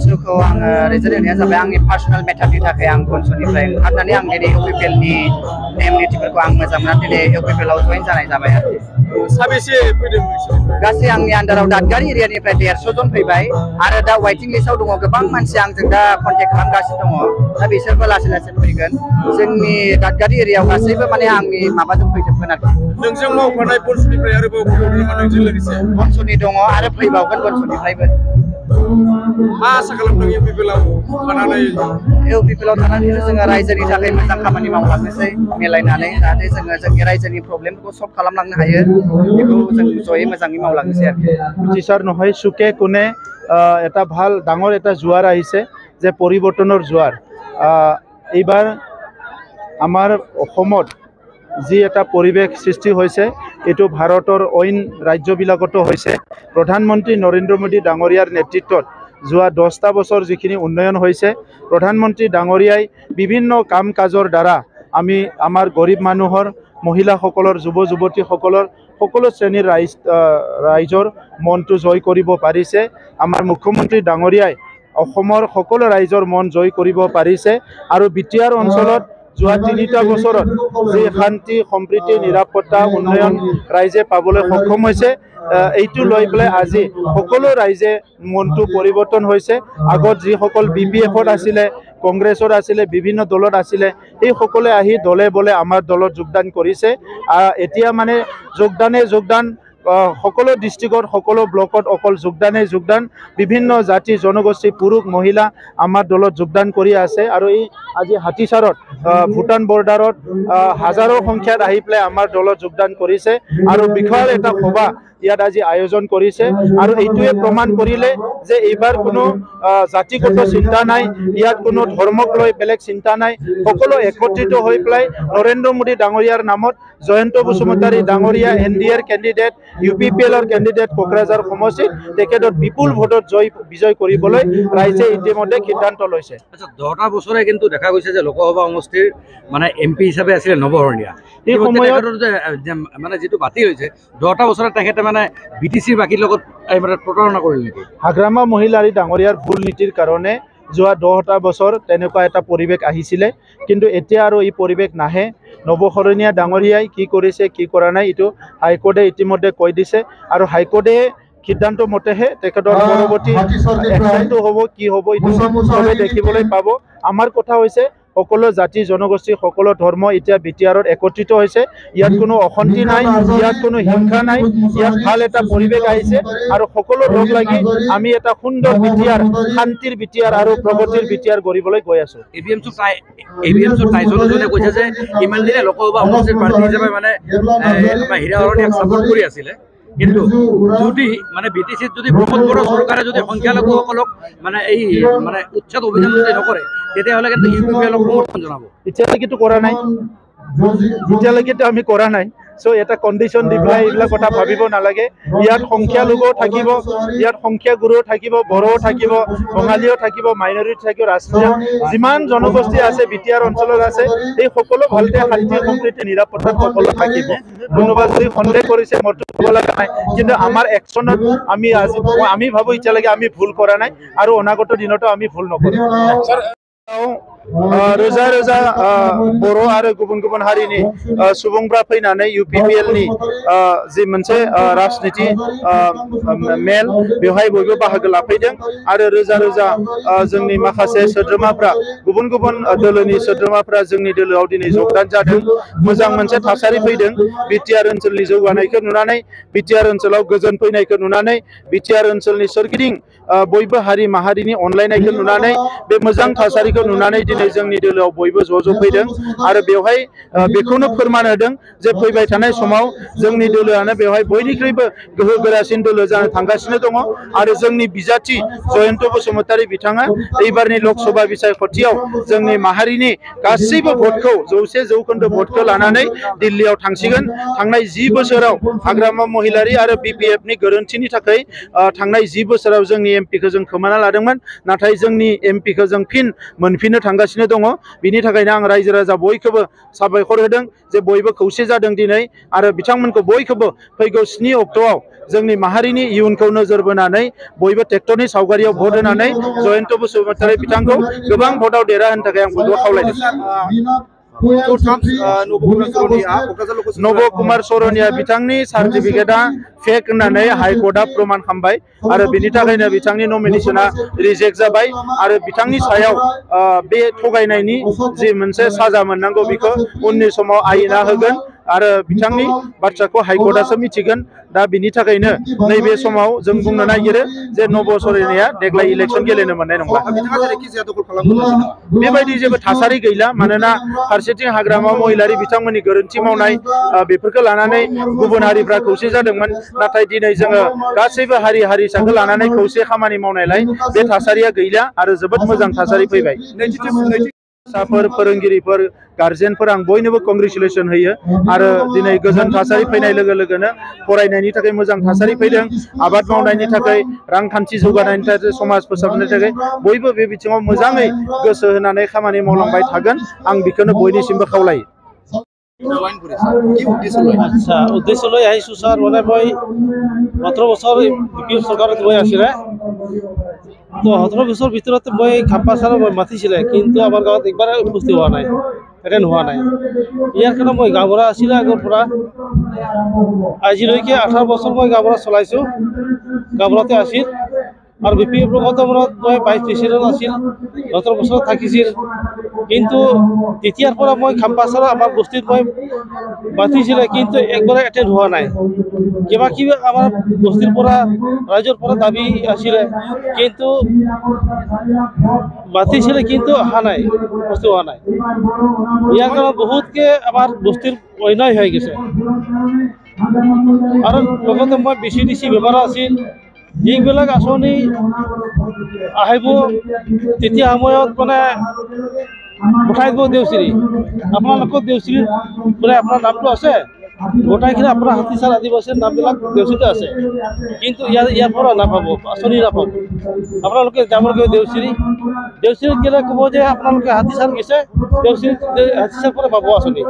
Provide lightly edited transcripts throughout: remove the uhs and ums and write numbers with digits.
बनसुखौ आङो रिजाल्ट होनाया जाबाय आंनि पार्सनेल मेटारनि थाखाय आं बनसुनिफ्राय ओंखारनानै आं दिनै इउपिपिएलनि नेमनिथिफोरखौ आं मोजां मोननानै दिनै इउपिपिएलआव जइन जानाय जाबाय आरो साबेसे फैदों गासै आंनि आन्दाराव दादगारि एरियानिफ्राय 150 जन फैबाय आरो दा वेटिं लिस्टआव दङ गोबां मानसि आंजों दा कन्टेक्ट खालामगासिनो दङ दा बिसोरबो लासै लासै फैगोन जोंनि दादगारि एरियायाव गासैबो माने आंनि माबाजों फैजोबगोन आरोखि नोंजों मावफानाय बनसुनिफ्राय आरोबाव फैबावदों नामा नोंजों लोगोसे बनसुनि दङ आरो फैबावगोन बनसुनिफ्रायबो मा आसा खालामदों इउपिपिएलआव थानानै इउपिपिएलआव थानानै जोङो रायजोनि थाखाय मोजां खामानि मावलांनोसै मिलायनानै जाहाथे जोङो जोंनि रायजोनि प्रब्लेमखौ सल्भ खालामलांनो हायो बेखौ जों जयै मोजाङै मावलांनोसै आरोखि টিচাৰ নহয় চুকে কোণে এটা ভাল ডাঙৰ এটা জোৱাৰ আহিছে যে পৰিৱৰ্তনৰ জোৱাৰ এইবাৰ আমাৰ অসমত যি এটা পৰিৱেশ সৃষ্টি হৈছে এটো ভাৰতৰ অইন ৰাজ্যবিলাকতো হৈছে প্ৰধানমন্ত্ৰী নৰেন্দ্ৰ মোদী ডাঙৰীয়াৰ নেতৃত্বত যোৱা 10টা বছৰ যিখিনি উন্নয়ন হৈছে প্ৰধানমন্ত্ৰী ডাঙৰীয়াই বিভিন্ন কাম কাজৰ দ্বাৰা আমি আমাৰ গৰীব মানুহৰ মহিলাসকলৰ যুৱ যুৱতীসকলৰ সকলো শ্ৰেণীৰ ৰাইজৰ মনটো জয় কৰিব পাৰিছে আমাৰ মুখ্যমন্ত্ৰী ডাঙৰীয়াই অসমৰ সকলো ৰাইজৰ মন জয় কৰিব পাৰিছে আৰু বিটিআৰ অঞ্চলত যোৱা 3টা বছৰত যে শান্তি সম্প্ৰীতি নিৰাপত্তা উন্নয়ন ৰাইজে পাবলৈ সক্ষম হৈছে এইটো লৈ পেলাই আজি সকলো ৰাইজে মনটো পৰিৱৰ্তন হৈছে আগত যি সকল বিপিএফত আছিলে কংগ্ৰেছৰ আছিলে বিভিন্ন দলত আছিলে এই সকলে আহি দলে বলে আমাৰ দলত যোগদান কৰিছে এতিয়া মানে যোগদান সকলো ডিস্ট্ৰিক্টৰ সকলো ব্লকত অকল যোগদান বিভিন্ন জাতি জনগোষ্ঠী পুৰুষ মহিলা আমাৰ দলত যোগদান কৰি আছে আৰু এই আজি হাতীচাৰত ভুটান বৰ্ডাৰত হাজাৰৰ সংখ্যাত আহি পেলাই আমাৰ দলত যোগদান কৰিছে আৰু বিশাল এটা সভা ইয়াত আজি আয়োজন কৰিছে আৰু এইটোৱে প্ৰমাণ কৰিলে যে এইবাৰ কোনো জাতিগত চিন্তা নাই ইয়াত কোনো ধৰ্মক লৈ বেলেগ চিন্তা নাই সকলো একত্ৰিত হৈ পেলাই নৰেন্দ্ৰ মোদী ডাঙৰীয়াৰ নামত জয়ন্ত বসুমতাৰী ডাঙৰীয়া এনডিএৰ কেণ্ডিডেট ইউপিপিএলৰ কেণ্ডিডেট কোকৰাঝাৰ সমষ্টিত তেখেতক বিপুল ভোটত বিজয় কৰিবলৈ ৰাইজে ইতিমধ্যে সিদ্ধান্ত লৈছে আচ্ছা 10টা বছৰে কিন্তু দেখা গৈছে যে লোকসভা সমষ্টিৰ মানে এমপি হিচাপে আছিল নৱহৰণীয়া এই সময়ত মানে যেটো বাতিল হৈছে 10টা বছৰে তেখেতে মানে বিটিসিৰ বাকি লগত প্ৰতাৰণা কৰিল নেকি হাগ্ৰামা মহিলাৰী ডাঙৰীয়াৰ ভুল নীতিৰ কাৰণে যোৱা 10টা বছৰ তেনেকুৱা এটা পৰিৱেশ আহিছিলে কিন্তু এতিয়া আৰু এই পৰিৱেশ নাহে নৱহৰণীয়া ডাঙৰীয়াই কি কৰিছে কি কৰা নাই এটো হাইকোৰ্টে ইতিমধ্যে কৈ দিছে আৰু হাইকোৰ্টে সিদ্ধান্ত মতেহে তেখেতৰ পৰৱৰ্তী একশনটো হ'ব কি হ'ব এটো সবে দেখিবলৈ পাব আমাৰ কথা হৈছে সকলো জাতি জনগোষ্ঠী সকলো ধৰ্ম এতিয়া বিটিআৰত একত্ৰিত হৈছে ইয়াত কোনো অশান্তি নাই ইয়াত কোনো হিংসা নাই ইয়াত ভাল এটা পৰিৱেশ আহিছে আৰু সকলো লগ লাগি আমি এটা সুন্দৰ বিটিআৰ শান্তিৰ বিটিআৰ আৰু প্ৰগতিৰ বিটিআৰ কৰিবলৈ গৈ আছো এবিএমছৰ টাইজনজনে কৈছে যে ইমান দিনে লোকসভা সমষ্টিৰ প্ৰাৰ্থী হিচাপে মানে হীৰাহৰণীক সাপোৰ্ট কৰি আছিলে কিন্তু যদি মানে বিটিসিত যদি প্ৰমোদ বড়ো চৰকাৰে যদি সংখ্যালঘুসকলক মানে এই মানে উচ্ছেদ অভিযান যদি নকৰে তেতিয়াহ'লে কিন্তু ইউপিপিএলক সমৰ্থন জনাব এতিয়ালৈকেতো কৰা নাই এতিয়ালৈকেতো আমি কৰা নাই সো এটা কন্ডিশন দি পেলাই এইবিলাক কথা ভাবিব নালাগে ইয়াত সংখ্যালঘু থাকিব ইয়াত সংখ্যাগুৰু থাকিব বড়ো থাকিব বঙালীও থাকিব মাইনৰিটি থাকিব ৰাষ্ট্ৰীয় যিমান জনগোষ্ঠী আছে বিটিআৰ অঞ্চলত আছে এই সকলো ভালতে শান্তি সম্প্ৰীতি নিৰাপত্তা সকলো থাকিব কোনোবা যদি সন্দেহ কৰিছে মৰটো ক'ব লগা নাই কিন্তু আমাৰ একচনত আমি ভাবো এতিয়ালৈকে আমি ভুল কৰা নাই আৰু অনাগত দিনতো আমি ভুল নকৰিম रोजा रोजा बर' आरो गुबुन गुबुन हारिनि सुबुंफ्रा फैनानै इउपिपिएलनि जि मोनसे राजनिति मेल बेवहाय बयबो बाहागो लाफैदों आरो रोजा रोजा जोंनि माखासे सोद्रोमाफ्रा गुबुन गुबुन दोलोनि सोद्रोमाफ्रा जोंनि दोलोआव दिनै जगदान जादों मोजां मोनसे थासारि फैदों बिटिआर ओनसोलनि जौगानायखौ नुनानै बिटिआर ओनसोलाव गोजोन फैनायखौ नुनानै बिटिआर ओनसोलनि सोरगिदिं बयबो हारि माहारिनि अनलायनायखौ नुनानै बे मोजां थासारिखौ नुनानै दिनै जोंनि दोलोआव बयबो ज' फैदों आरो बेवहाय बेखौनो फोरमान होदों जे फैबाय थानाय समाव जोंनि दोलोआनो बेवहाय बयनिख्रुइबो गोहो गोरासिन दोलो जानो थांगासिनो दङ आरो जोंनि बिजाथि जयन्त बसुमतारी बिथाङा एबारनि लोकसभा बिसायख'थियाव जोंनि माहारिनि गासैबो भोटखौ 100% भोटखौ लानानै दिल्लीयाव थांसिगोन थांनाय 10 बोसोराव हाग्रामा महिलारी आरो बिपिएफनि गोरोन्थिनि थाखाय थांनाय 10 बोसोराव जोंनि एमपिखौ जों खोमाना लादोंमोन नाथाय जोंनि एमपिखौ जों फिन मोनफिननो थांगासिनो थांगासिनो दङ बिनि थाखायनो आं रायजो राजा बयखौबो साबायखर होदों जे बयबो खौसे जादों दिनै आरो बिथांमोनखौ बयखौबो फैगौ 7 अक्ट'आव जोंनि माहारिनि इयुनखौ नोजोर बोनानै बयबो ट्रेक्टरनि सावगारियाव भट होनानै जयन्त बसुमतारी बिथांखौ गोबां भटआव देरहाहोनो थाखाय आं बयबो खावलायदों नब कुमार सरनिया बिथांनि सार्टिफिकेटआ फेक होननानै हाइकर्टआ प्रमाण खालामबाय आरो बिनि थाखायनो बिथांनि नमिनेशना रिजेक्ट जाबाय आरो बिथांनि सायाव बे थगायनायनि जि मोनसे साजा मोननांगौ बेखौ उननि समाव आयेना होगोन आरो बिथांनि बाथ्राखौ हाइकर्टआसो मिथिगोन दा बिनि थाखायनो नैबे समाव जों बुंनो नागिरो जे नब सरनिया देग्लाय इलेक्सन गेलेनो मोननाय नंला बेबायदि जेबो थासारि गैला मानोना फारसेथिं हाग्रामा महिलारि बिथांमोननि गोरोन्थि मावनाय बेफोरखौ लानानै गुबुन हारिफ्रा खौसे जादोंमोन नाथाय दिनै जोङो गासैबो हारि हारिसाखौ लानानै खौसे खामानि मावनायलाय बे थासारिया गैला आरो जोबोद मोजां थासारि फैबाय फरायसाफोर फोरोंगिरिफोर गार्जेनफोर आं बयनोबो कंग्रेचुलेसन होयो आरो दिनै गोजोन थासारि फैनाय लोगो लोगोनो फरायनायनि थाखाय मोजां थासारि फैदों आबाद मावनायनि थाखाय रांखान्थि जौगानायनि थाखाय समाज फोसाबनो थाखाय बयबो बे बिथिङाव मोजाङै गोसो होनानै खामानि मावलांबाय थागोन आं बेखौनो बयनिसिमबो खावलायो আচ্ছা উদ্দেশ্য লৈ আহিছোঁ ছাৰ মানে মই 17 বছৰ বিপি চৰকাৰত মই আছিলে তো 17 বছৰ ভিতৰত মই খাম্পা ছাৰক মাতিছিলে কিন্তু আমাৰ গাঁৱত একবাৰে উপস্থিত হোৱা নাই এটেণ্ড হোৱা নাই ইয়াৰ কাৰণে মই গাঁওবুঢ়া আছিলে আগৰ পৰা আজিলৈকে 18 বছৰ মই গাঁওবুঢ়া চলাইছোঁ গাঁওবুঢ়াতে আছিল আৰু বিপি প্ৰগতমূৰত মই ভাইচ প্ৰেচিডেণ্ট আছিল 17 বছৰ থাকিছিল কিন্তু তেতিয়াৰ পৰা মই খাম্পা ছাৰক আমাৰ বস্তিত মই মাতিছিলে কিন্তু একবাৰে এটেণ্ড হোৱা নাই কিবা কিবি আমাৰ বস্তিৰ পৰা ৰাইজৰ পৰা দাবী আছিলে কিন্তু মাতিছিলে কিন্তু অহা নাই বস্তু হোৱা নাই ইয়াৰ কাৰণে বহুতকে আমাৰ বস্তিৰ অন্যায় হৈ গৈছে আৰু লগতে মই BCDC বেমাৰ আছিল যিবিলাক আঁচনি আহিব তেতিয়া সময়ত মানে উঠাই দিব দেউচিৰি আপোনালোকৰ দেউচিৰিৰ বোলে আপোনাৰ নামটো আছে গোটাইখিনি আপোনাৰ হাতীচাৰ আদিবাসীৰ নামবিলাক দেউচিৰিতে আছে কিন্তু ইয়াৰ পৰা নাপাব আঁচনি নাপাব আপোনালোকে যাবগৈ দেউচিৰিত গ'লে ক'ব যে আপোনালোকে হাতীচাৰ গৈছে দেউচিৰিত হাতীচাৰ পৰা পাব আঁচনি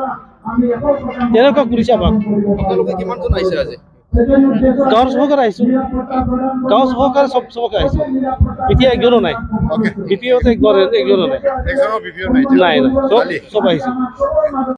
তেনেকুৱা কৰিছে আমাক কিমানজন আহিছে আজি গাঁৱৰ চবকে আহিছোঁ গাঁৱৰ চবকে চবকে আহিছোঁ এতিয়া একজনো নাই বিপিঅ'তে একজনো নাই নাই চব আহিছোঁ